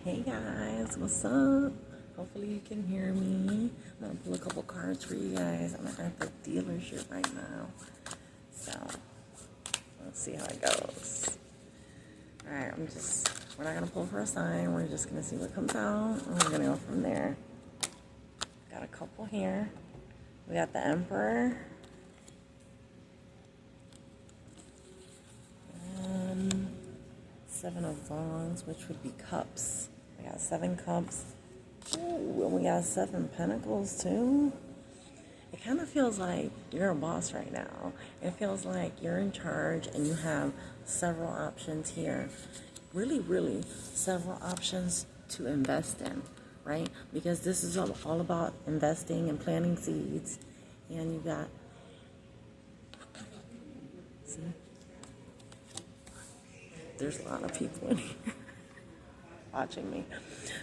Hey guys, what's up? Hopefully you can hear me. I'm gonna pull a couple cards for you guys. I'm at the dealership right now. So let's see how it goes. Alright, we're not gonna pull for a sign, we're just gonna see what comes out and we're gonna go from there. Got a couple here. We got the Emperor. Seven of Wands, which would be cups. We got 7 cups. Ooh, and we got 7 pentacles too. It kind of feels like you're a boss right now. It feels like you're in charge and you have several options here. Really several options to invest in, right? Because this is all about investing and planting seeds. And you got, see? There's a lot of people in here watching me.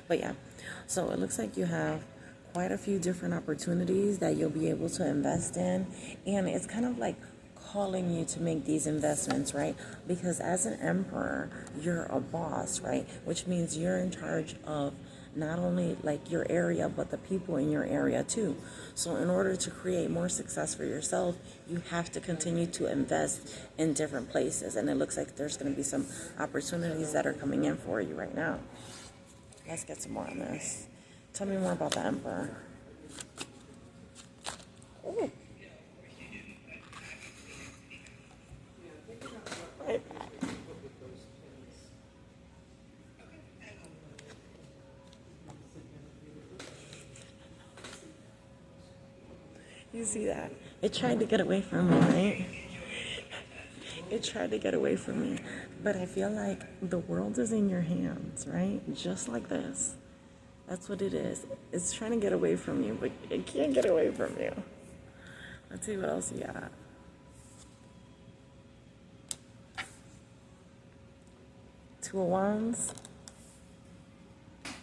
But yeah, so it looks like you have quite a few different opportunities that you'll be able to invest in. And it's kind of like calling you to make these investments, right? Because as an emperor, you're a boss, right? Which means you're in charge of not only like your area, but the people in your area too. So in order to create more success for yourself, you have to continue to invest in different places. And it looks like there's going to be some opportunities that are coming in for you right now. Let's get some more on this. Tell me more about the Emperor. Ooh. Right. You see that? It tried to get away from me, right? It tried to get away from me. But I feel like the world is in your hands, right? Just like this. That's what it is. It's trying to get away from you, but it can't get away from you. Let's see what else you got. Two of Wands,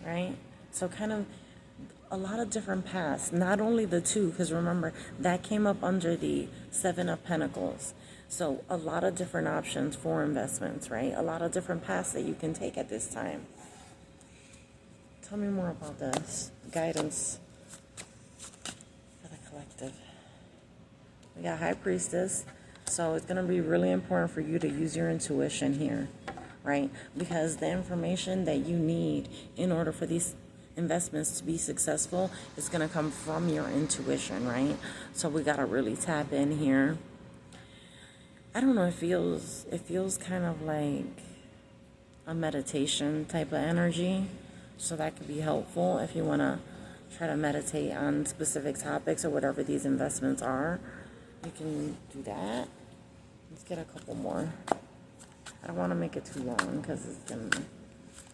right? So kind of a lot of different paths. Not only the 2, because remember, that came up under the 7 of Pentacles. So a lot of different options for investments, right? A lot of different paths that you can take at this time. Tell me more about this. Guidance for the collective. We got High Priestess. So it's going to be really important for you to use your intuition here, right? Because the information that you need in order for these investments to be successful is going to come from your intuition, right? So we got to really tap in here. I don't know, it feels kind of like a meditation type of energy. So that could be helpful if you want to try to meditate on specific topics or whatever these investments are. You can do that. Let's get a couple more. I don't want to make it too long because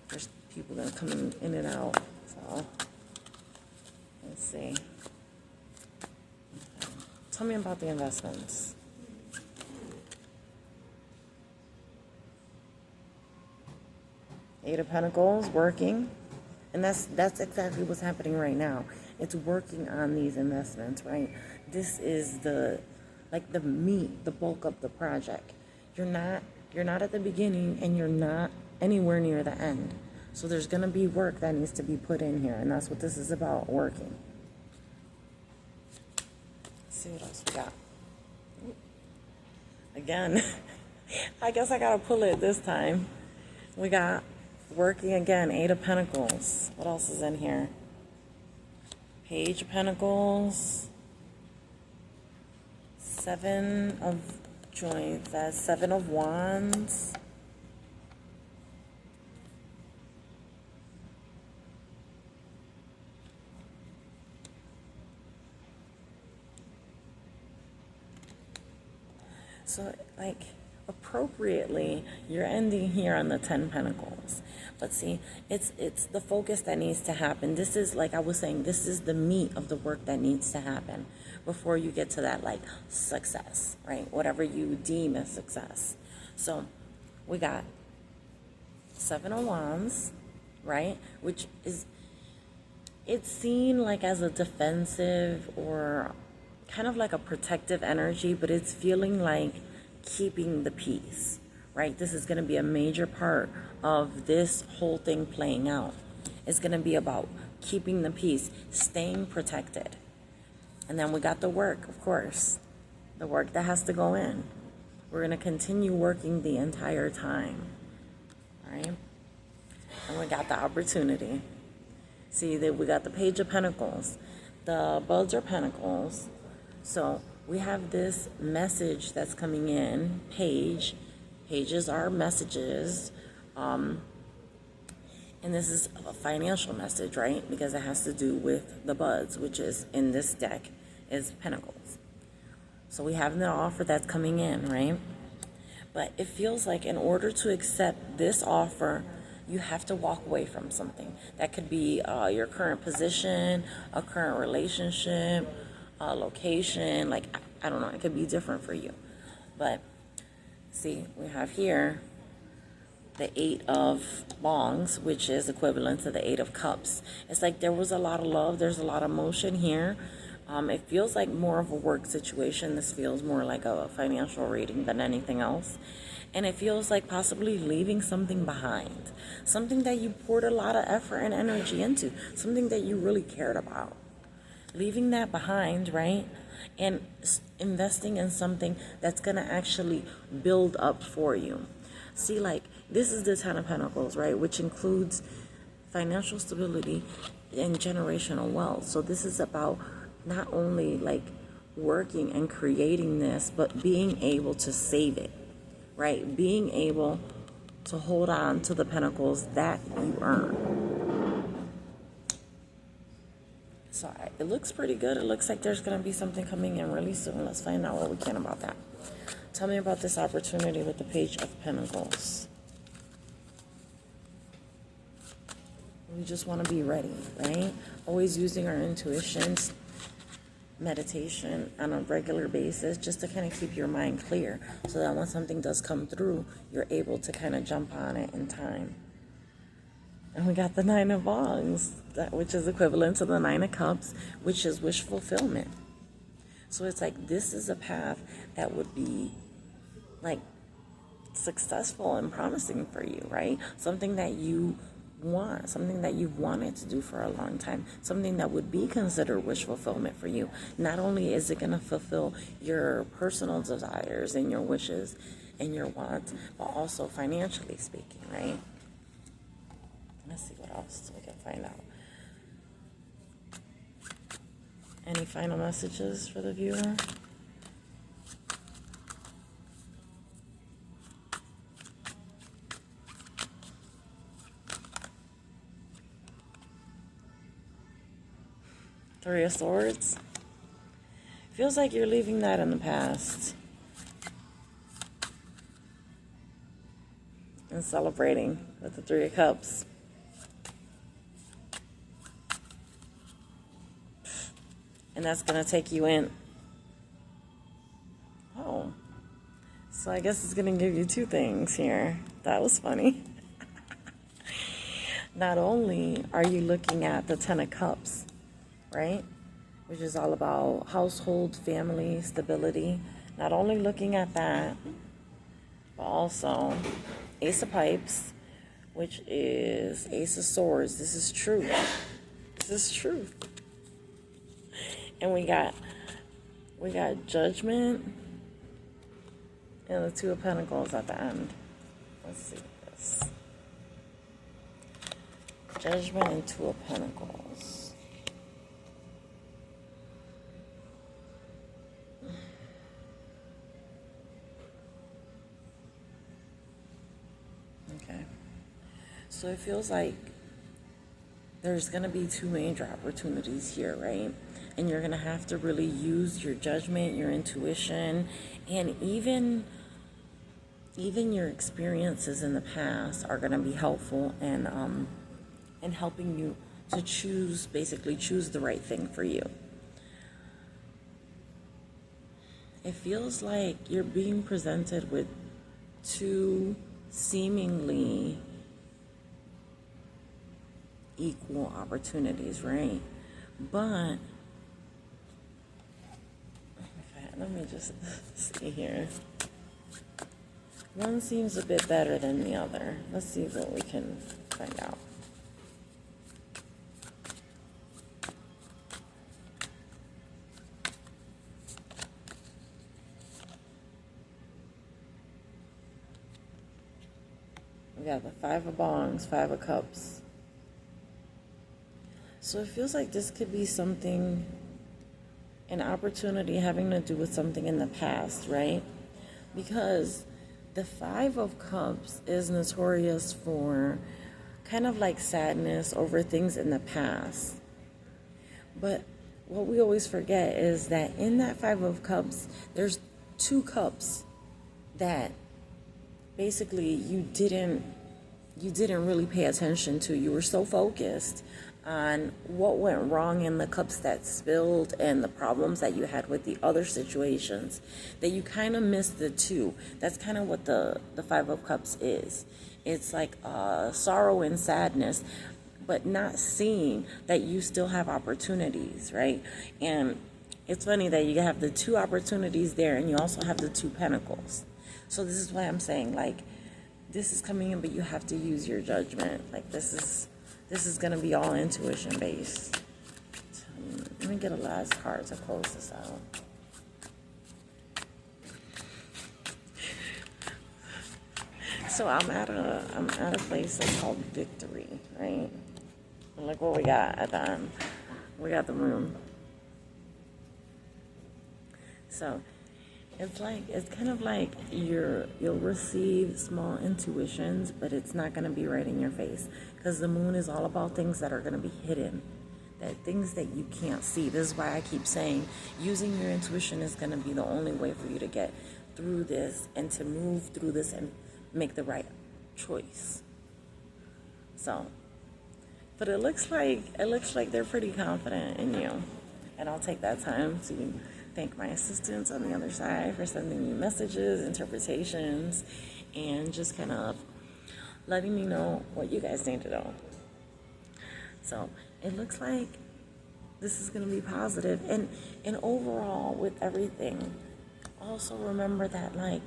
there's people that are coming in and out. So let's see. Tell me about the investments. Eight of Pentacles, working. And that's exactly what's happening right now. It's working on these investments, right? This is the meat, the bulk of the project. You're not at the beginning and you're not anywhere near the end. So there's going to be work that needs to be put in here, and that's what this is about, working. Let's see what else we got. Again, I guess I got to pull it this time. We got working again, 8 of Pentacles. What else is in here? Page of Pentacles. 7 of joints. That's 7 of Wands. So, like, appropriately, you're ending here on the 10 Pentacles. But see, it's the focus that needs to happen. This is, like I was saying, this is the meat of the work that needs to happen before you get to that, like, success, right? Whatever you deem as success. So, we got 7 of Wands, right? Which is, it's seen like as a defensive or kind of like a protective energy, but it's feeling like keeping the peace, right? This is going to be a major part of this whole thing playing out. It's going to be about keeping the peace, staying protected. And then we got the work, of course, the work that has to go in. We're going to continue working the entire time, all right? And we got the opportunity. See, that we got the Page of Pentacles. The buds are pentacles. So we have this message that's coming in. Pages are messages. And this is a financial message, right? Because it has to do with the buds, which is in this deck is pentacles. So we have an offer that's coming in, right? But it feels like in order to accept this offer, you have to walk away from something. That could be your current position, a current relationship, a location. Like, I don't know, it could be different for you. But see, we have here the 8 of Wands, which is equivalent to the 8 of Cups. It's like there was a lot of love. There's a lot of emotion here. It feels like more of a work situation. This feels more like a financial reading than anything else. And it feels like possibly leaving something behind. Something that you poured a lot of effort and energy into. Something that you really cared about. Leaving that behind, right? And investing in something that's going to actually build up for you. See, like, this is the 10 of Pentacles, right? Which includes financial stability and generational wealth. So this is about not only, like, working and creating this, but being able to save it, right? Being able to hold on to the pentacles that you earn. So it looks pretty good. It looks like there's going to be something coming in really soon. Let's find out what we can about that. Tell me about this opportunity with the Page of Pentacles. We just want to be ready, right? Always using our intuitions, meditation on a regular basis, just to kind of keep your mind clear, so that when something does come through, you're able to kind of jump on it in time. And we got the 9 of Wands, which is equivalent to the 9 of Cups, which is wish fulfillment. So it's like this is a path that would be like successful and promising for you, right? Something that you want, something that you've wanted to do for a long time, something that would be considered wish fulfillment for you. Not only is it going to fulfill your personal desires and your wishes and your wants, but also financially speaking, right? Let's see what else we can find out. Any final messages for the viewer? Three of Swords. Feels like you're leaving that in the past and celebrating with the 3 of Cups. And that's going to take you in. Oh. So I guess it's going to give you 2 things here. That was funny. Not only are you looking at the 10 of Cups, right? Which is all about household, family, stability. Not only looking at that, but also Ace of Pipes, which is Ace of Swords. This is truth. This is truth. And we got Judgment and the 2 of Pentacles at the end. Let's see this. Judgment and 2 of Pentacles. Okay. So it feels like there's going to be 2 major opportunities here, right? And you're going to have to really use your judgment, your intuition, and even your experiences in the past are going to be helpful in helping you to choose the right thing for you. It feels like you're being presented with 2 seemingly equal opportunities, right? But let me just see here. One seems a bit better than the other. Let's see what we can find out. got the Five of Wands, Five of Cups. So it feels like this could be something, an opportunity having to do with something in the past, right? Because the Five of Cups is notorious for kind of like sadness over things in the past. But what we always forget is that in that Five of Cups, there's two cups that basically you didn't really pay attention to. You were so focused on what went wrong in the cups that spilled and the problems that you had with the other situations that you kind of missed the two. That's kind of what the Five of Cups is. It's like sorrow and sadness, but not seeing that you still have opportunities, right? And it's funny that you have the two opportunities there and you also have the two pentacles. So this is why I'm saying, like, this is coming in, but you have to use your judgment. Like, this is going to be all intuition based. Let me get a last card to close this out. So I'm at a place that's called Victory, right? And look what we got at the end. We got the Moon. So it's kind of like you'll receive small intuitions, but it's not going to be right in your face, because the Moon is all about things that are going to be hidden, that things that you can't see. This is why I keep saying using your intuition is going to be the only way for you to get through this and to move through this and make the right choice. So, but it looks like they're pretty confident in you, and I'll take that time to thank my assistants on the other side for sending me messages, interpretations, and just kind of letting me know what you guys need to know. So it looks like this is going to be positive. And overall with everything, also remember that, like,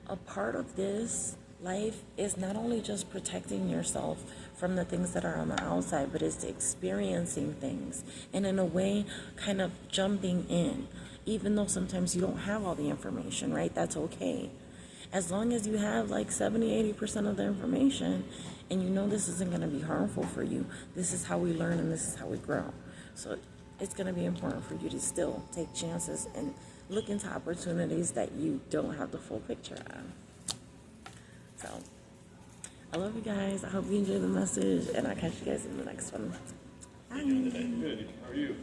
a part of this life is not only just protecting yourself from the things that are on the outside, but it's experiencing things and in a way kind of jumping in, even though sometimes you don't have all the information, right? That's okay. As long as you have like 70-80% of the information and you know this isn't going to be harmful for you, this is how we learn and this is how we grow. So it's going to be important for you to still take chances and look into opportunities that you don't have the full picture on. So I love you guys. I hope you enjoy the message, and I'll catch you guys in the next one. Bye. Good. How are you?